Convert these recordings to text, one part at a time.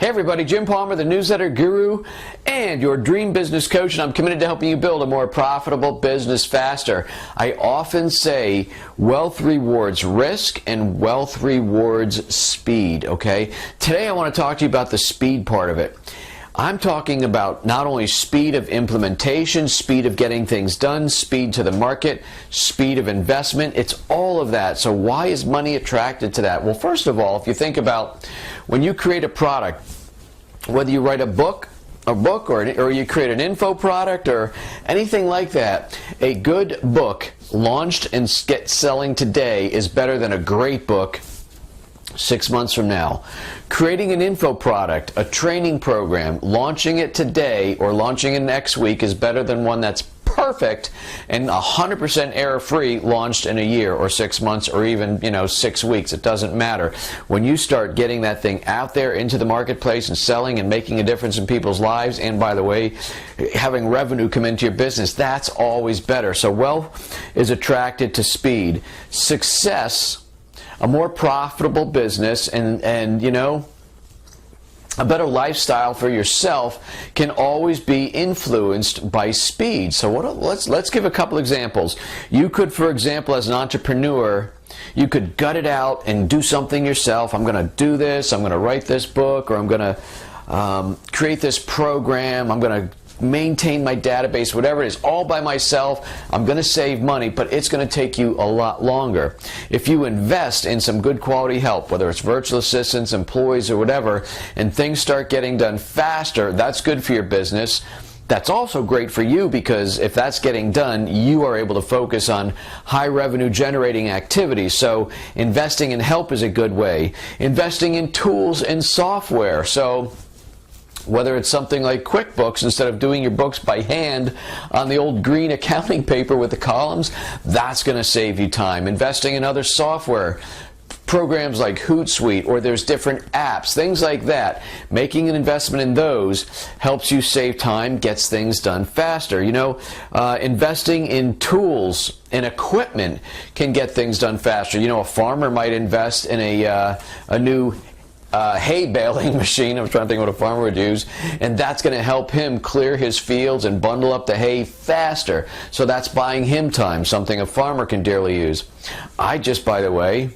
Hey everybody, Jim Palmer, the newsletter guru and your dream business coach, and I'm committed to helping you build a more profitable business faster. I often say wealth rewards risk and wealth rewards speed, okay? Today I want to talk to you about the speed part of it. I'm talking about not only speed of implementation, speed of getting things done, speed to the market, speed of investment. It's all of that. So why is money attracted to that? Well, first of all, if you think about when you create a product, whether you write a book or you create an info product or anything like that, a good book launched and get selling today is better than a great book 6 months from now. Creating an info product, a training program, launching it today or launching it next week is better than one that's perfect and 100% error-free launched in a year or 6 months or even 6 weeks. It doesn't matter. When you start getting that thing out there into the marketplace and selling and making a difference in people's lives, and by the way, having revenue come into your business, that's always better. So wealth is attracted to speed. Success, a more profitable business, and a better lifestyle for yourself can always be influenced by speed. So let's give a couple examples. You could, for example, as an entrepreneur, you could gut it out and do something yourself. I'm going to do this, I'm going to write this book, or I'm going to create this program, I'm going to maintain my database, whatever it is, all by myself. I'm going to save money, but it's going to take you a lot longer. If you invest in some good quality help, whether it's virtual assistants, employees, or whatever, and things start getting done faster, that's good for your business. That's also great for you, because if that's getting done, you are able to focus on high revenue generating activities. So investing in help is a good way. Investing in tools and software. So whether it's something like QuickBooks, instead of doing your books by hand on the old green accounting paper with the columns, that's going to save you time. Investing in other software, programs like Hootsuite, or there's different apps, things like that. Making an investment in those helps you save time, gets things done faster. Investing in tools and equipment can get things done faster. A farmer might invest in a new hay baling machine. I'm trying to think what a farmer would use, and that's going to help him clear his fields and bundle up the hay faster. So that's buying him time, something a farmer can dearly use. By the way,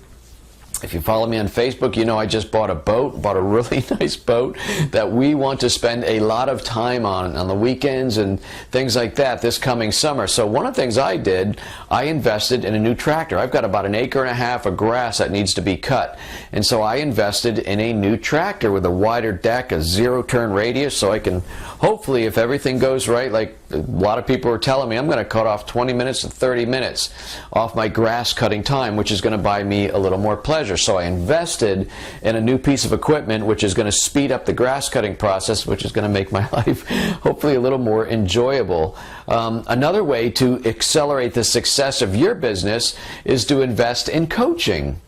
if you follow me on Facebook, I just bought a really nice boat that we want to spend a lot of time on the weekends and things like that this coming summer. So one of the things I did, I invested in a new tractor. I've got about 1.5 acres of grass that needs to be cut. And so I invested in a new tractor with a wider deck, a 0-turn radius, so I can hopefully, if everything goes right, like a lot of people are telling me, I'm going to cut off 20 minutes to 30 minutes off my grass cutting time, which is going to buy me a little more pleasure. So I invested in a new piece of equipment which is going to speed up the grass cutting process, which is going to make my life hopefully a little more enjoyable. Another way to accelerate the success of your business is to invest in coaching.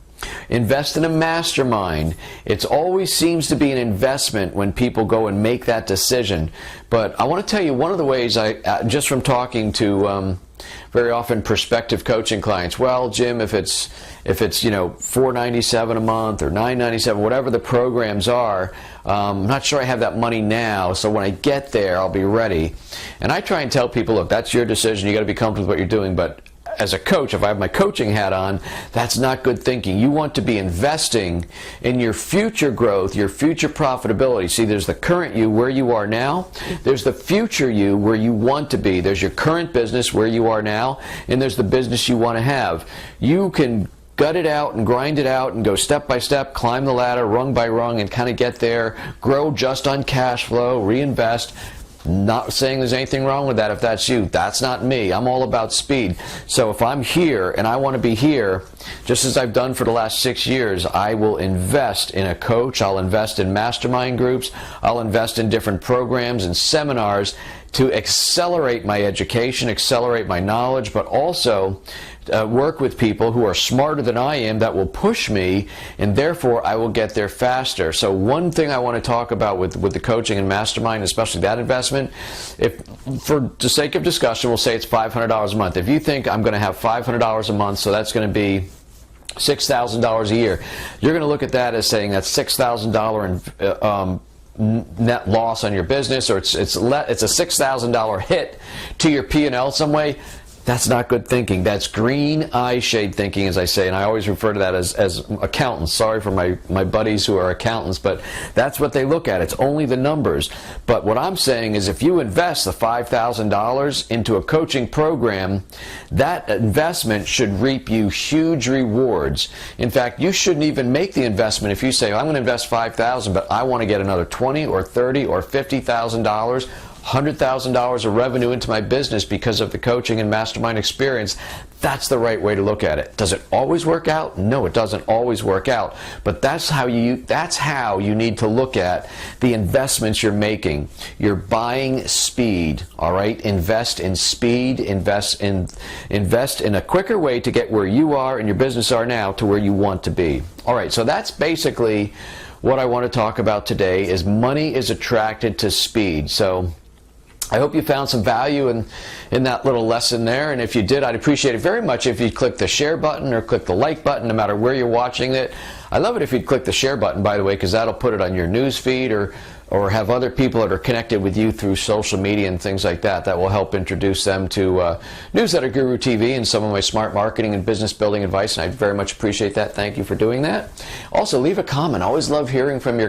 Invest in a mastermind. It always seems to be an investment when people go and make that decision. But I want to tell you one of the ways, just from talking to very often prospective coaching clients, well, Jim, if it's $497 a month or $997, whatever the programs are, I'm not sure I have that money now, so when I get there, I'll be ready. And I try and tell people, look, that's your decision. You got to be comfortable with what you're doing, but as a coach, if I have my coaching hat on, that's not good thinking. You want to be investing in your future growth, your future profitability. See, there's the current you where you are now. There's the future you where you want to be. There's your current business where you are now, and there's the business you want to have. You can gut it out and grind it out and go step by step, climb the ladder rung by rung and kind of get there, grow just on cash flow, reinvest. Not saying there's anything wrong with that if that's you. That's not me. I'm all about speed. So if I'm here and I want to be here, just as I've done for the last 6 years, I will invest in a coach. I'll invest in mastermind groups. I'll invest in different programs and seminars to accelerate my education, accelerate my knowledge, but also work with people who are smarter than I am that will push me, and therefore I will get there faster. So one thing I want to talk about with the coaching and mastermind, especially that investment, if for the sake of discussion, we'll say it's $500 a month. If you think I'm going to have $500 a month, so that's going to be $6,000 a year, you're going to look at that as saying that's $6,000 net loss on your business, or it's a $6,000 hit to your P&L some way, that's not good thinking. That's green eye shade thinking, as I say, and I always refer to that as accountants. Sorry for my buddies who are accountants, but that's what they look at. It's only the numbers. But what I'm saying is, if you invest the $5,000 into a coaching program, that investment should reap you huge rewards. In fact, you shouldn't even make the investment if you say, I'm going to invest $5,000, but I want to get another $20,000 or $30,000 or $50,000. $100,000 of revenue into my business because of the coaching and mastermind experience. That's the right way to look at it. Does it always work out? No, it doesn't always work out. But that's how you need to look at the investments you're making. You're buying speed, all right? Invest in speed, invest in a quicker way to get where you are and your business are now to where you want to be. All right, so that's basically what I want to talk about today, is money is attracted to speed. So I hope you found some value in that little lesson there, and if you did, I'd appreciate it very much if you'd click the share button or click the like button, no matter where you're watching it. I love it if you'd click the share button, by the way, because that'll put it on your news feed, or have other people that are connected with you through social media and things like that. That will help introduce them to Newsletter Guru TV and some of my smart marketing and business building advice, and I very much appreciate that. Thank you for doing that. Also, leave a comment. I always love hearing from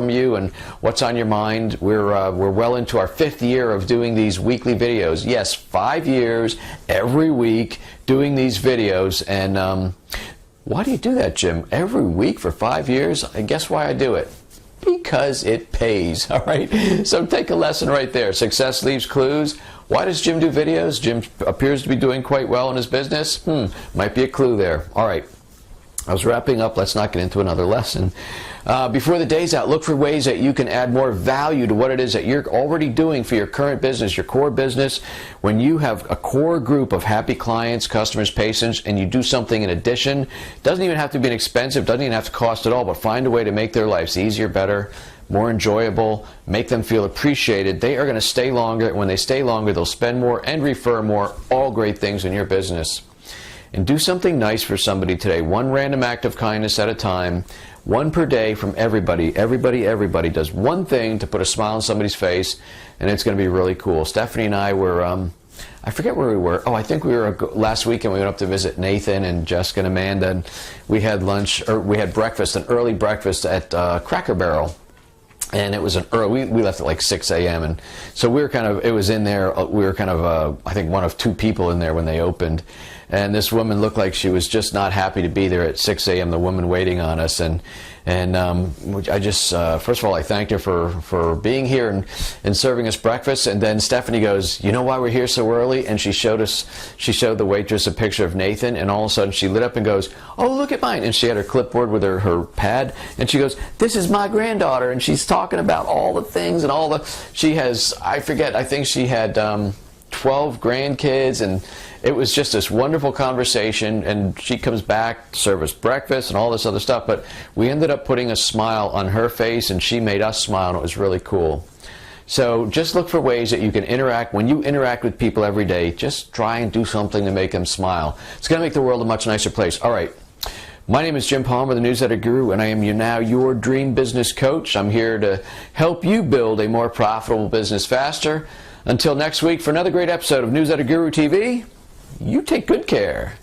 you and what's on your mind. We're well into our 5th year of doing these weekly videos. Yes, 5 years, every week, doing these videos. And why do you do that, Jim? Every week for 5 years? And guess why I do it? Because it pays, all right? So take a lesson right there. Success leaves clues. Why does Jim do videos? Jim appears to be doing quite well in his business. Might be a clue there. All right. I was wrapping up. Let's not get into another lesson. Before the day's out, look for ways that you can add more value to what it is that you're already doing for your current business, your core business. When you have a core group of happy clients, customers, patients, and you do something in addition, it doesn't even have to be expensive, doesn't even have to cost at all, but find a way to make their lives easier, better, more enjoyable, make them feel appreciated. They are going to stay longer. When they stay longer, they'll spend more and refer more. All great things in your business. And do something nice for somebody today. One random act of kindness at a time. One per day from everybody. Everybody does one thing to put a smile on somebody's face, and it's going to be really cool. Stephanie and I were, I forget where we were. Oh, I think we were last weekend. We went up to visit Nathan and Jessica and Amanda, and we had lunch, or we had breakfast, an early breakfast at Cracker Barrel. And it was an early, we left at like 6 a.m. And so we were kind of, it was in there, we were kind of, I think one of 2 people in there when they opened. And this woman looked like she was just not happy to be there at 6 a.m., the woman waiting on us. And I just, first of all, I thanked her for being here and serving us breakfast. And then Stephanie goes, you know why we're here so early? And she showed the waitress a picture of Nathan, and all of a sudden she lit up and goes, oh, look at mine. And she had her clipboard with her pad, and she goes, this is my granddaughter. And she's talking about all the things and she has, I forget, I think she had 12 grandkids, and it was just this wonderful conversation. And she comes back to serve us breakfast and all this other stuff, but we ended up putting a smile on her face, and she made us smile, and it was really cool. So just look for ways that you can interact. When you interact with people every day, just try and do something to make them smile. It's going to make the world a much nicer place. All right. My name is Jim Palmer, the Newsletter Guru, and I am your dream business coach. I'm here to help you build a more profitable business faster. Until next week for another great episode of Newsletter Guru TV, you take good care.